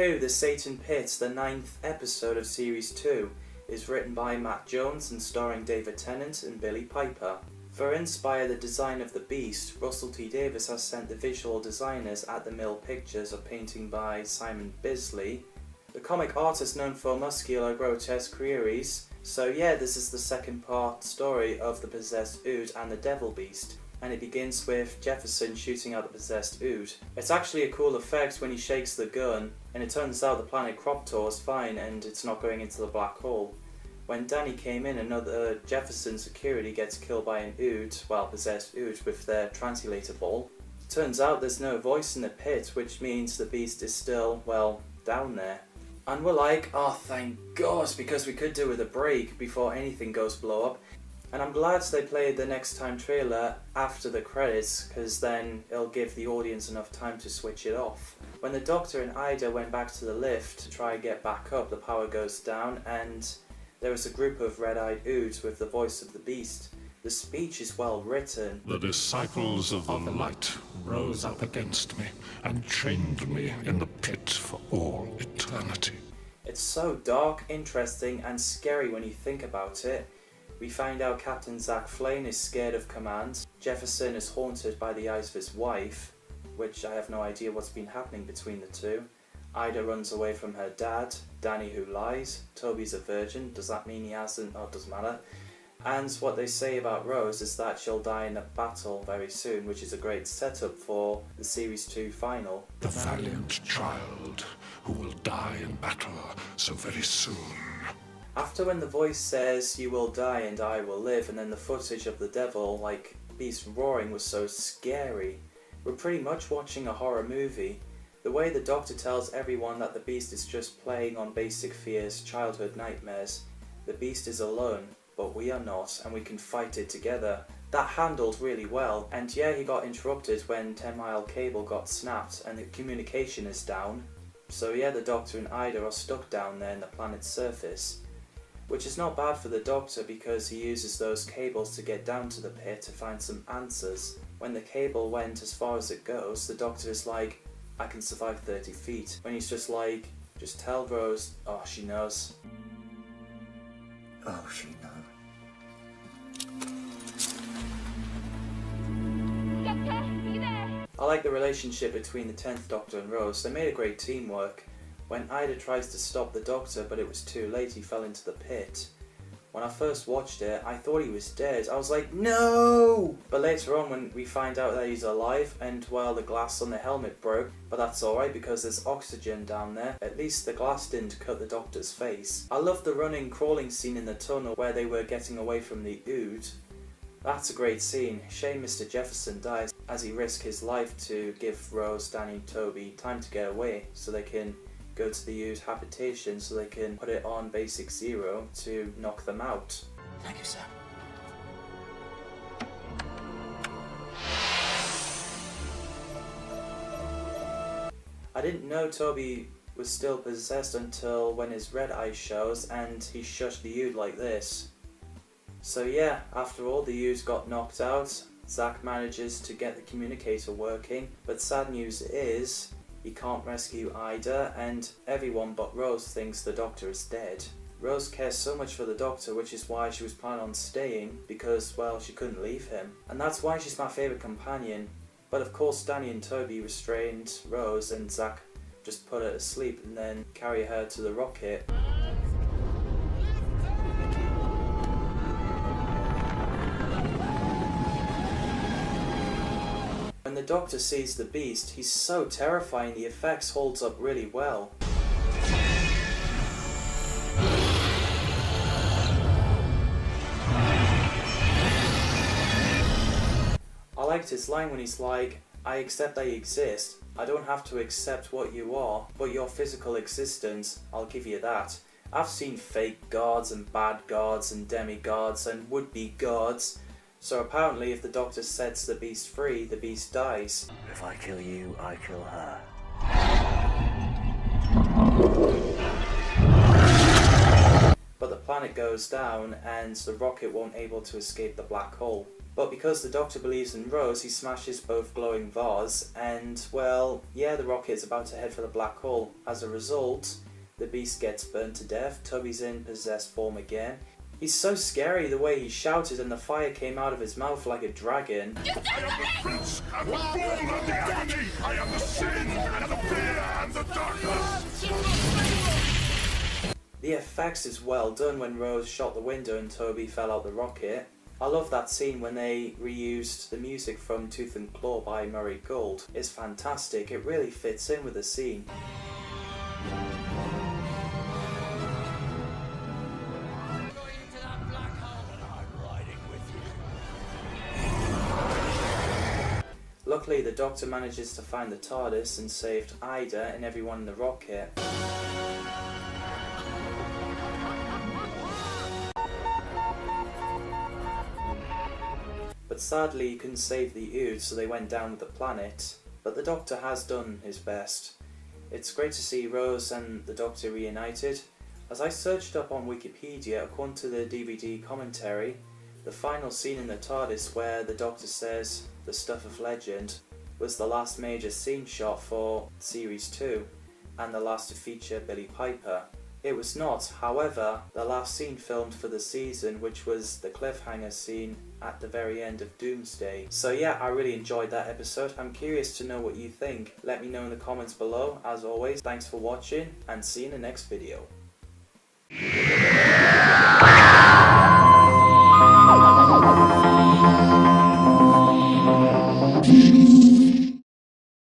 2, The Satan Pit, the 9th episode of Series 2, is written by Matt Jones and starring David Tennant and Billy Piper. For inspire the design of the Beast, Russell T Davies has sent the visual designers at the Mill pictures a painting by Simon Bisley, the comic artist known for muscular, grotesque queries. So yeah, this is the second part story of the possessed Ood and the Devil Beast, and it begins with Jefferson shooting out the possessed Ood. It's actually a cool effect when he shakes the gun, and it turns out the planet Croptor is fine and it's not going into the black hole. When Danny came in, another Jefferson security gets killed by an Ood, well, possessed Ood, with their translator ball. Turns out there's no voice in the pit, which means the beast is still, well, down there. And we're like, oh thank God, because we could do with a break before anything goes blow up. And I'm glad they played the next time trailer after the credits, because then it'll give the audience enough time to switch it off. When the Doctor and Ida went back to the lift to try and get back up, the power goes down and there is a group of red-eyed Oods with the voice of the beast. The speech is well written. The disciples of the light rose up against me and chained me in the pit for all eternity. It's so dark, interesting and scary when you think about it. We find out Captain Zach Flane is scared of command. Jefferson is haunted by the eyes of his wife, which I have no idea what's been happening between the two. Ida runs away from her dad, Danny who lies, Toby's a virgin, does that mean he hasn't? Oh, it doesn't matter. And what they say about Rose is that she'll die in a battle very soon, which is a great setup for the Series 2 final. The valiant child who will die in battle so very soon. After when the voice says, you will die and I will live, and then the footage of the devil, like beast roaring, was so scary. We're pretty much watching a horror movie. The way the Doctor tells everyone that the beast is just playing on basic fears, childhood nightmares. The beast is alone, but we are not, and we can fight it together. That handled really well, and yeah, he got interrupted when 10 Mile cable got snapped and the communication is down. So yeah, the Doctor and Ida are stuck down there in the planet's surface. Which is not bad for the Doctor because he uses those cables to get down to the pit to find some answers. When the cable went as far as it goes, the Doctor is like, I can survive 30 feet. When he's just like, just tell Rose, oh she knows. Oh, she knows. Doctor, you there? I like the relationship between the 10th Doctor and Rose. They made a great teamwork. When Ida tries to stop the Doctor but it was too late, he fell into the pit. When I first watched it, I thought he was dead. I was like, no! But later on when we find out that he's alive and well, the glass on the helmet broke, but that's alright because there's oxygen down there. At least the glass didn't cut the Doctor's face. I love the running, crawling scene in the tunnel where they were getting away from the Ood. That's a great scene. Shame Mr. Jefferson dies as he risks his life to give Rose, Danny and Toby time to get away so they can go to the Ood habitation so they can put it on basic 0 to knock them out. Thank you, sir. I didn't know Toby was still possessed until when his red eye shows and he shushed the Ood like this. So yeah, after all the Oods got knocked out, Zach manages to get the communicator working, but sad news is he can't rescue Ida, and everyone but Rose thinks the Doctor is dead. Rose cares so much for the Doctor, which is why she was planning on staying, because, well, she couldn't leave him. And that's why she's my favourite companion. But of course Danny and Toby restrained Rose, and Zach just put her to sleep and then carry her to the rocket. When the Doctor sees the beast, he's so terrifying, the effects holds up really well. I liked his line when he's like, I accept that you exist. I don't have to accept what you are, but your physical existence, I'll give you that. I've seen fake gods and bad gods and demigods and would-be gods. So apparently if the Doctor sets the beast free, the beast dies. If I kill you, I kill her. But the planet goes down and the rocket won't able to escape the black hole. But because the Doctor believes in Rose, he smashes both glowing vase, and, well, yeah, the rocket is about to head for the black hole. As a result, the Beast gets burned to death, Toby's in possessed form again. He's so scary the way he shouted and the fire came out of his mouth like a dragon. I am the prince and the ball and the agony. I am the sin and the fear and the darkness. The effects is well done when Rose shot the window and Toby fell out the rocket. I love that scene when they reused the music from Tooth and Claw by Murray Gold. It's fantastic, it really fits in with the scene. Luckily, the Doctor manages to find the TARDIS and saved Ida and everyone in the rocket. But sadly, he couldn't save the Ood, so they went down with the planet. But the Doctor has done his best. It's great to see Rose and the Doctor reunited. As I searched up on Wikipedia, according to the DVD commentary, the final scene in the TARDIS where the Doctor says the stuff of legend was the last major scene shot for Series 2 and the last to feature Billie Piper. It was not, however, the last scene filmed for the season, which was the cliffhanger scene at the very end of Doomsday. So yeah, I really enjoyed that episode. I'm curious to know what you think. Let me know in the comments below. As always, thanks for watching and see you in the next video.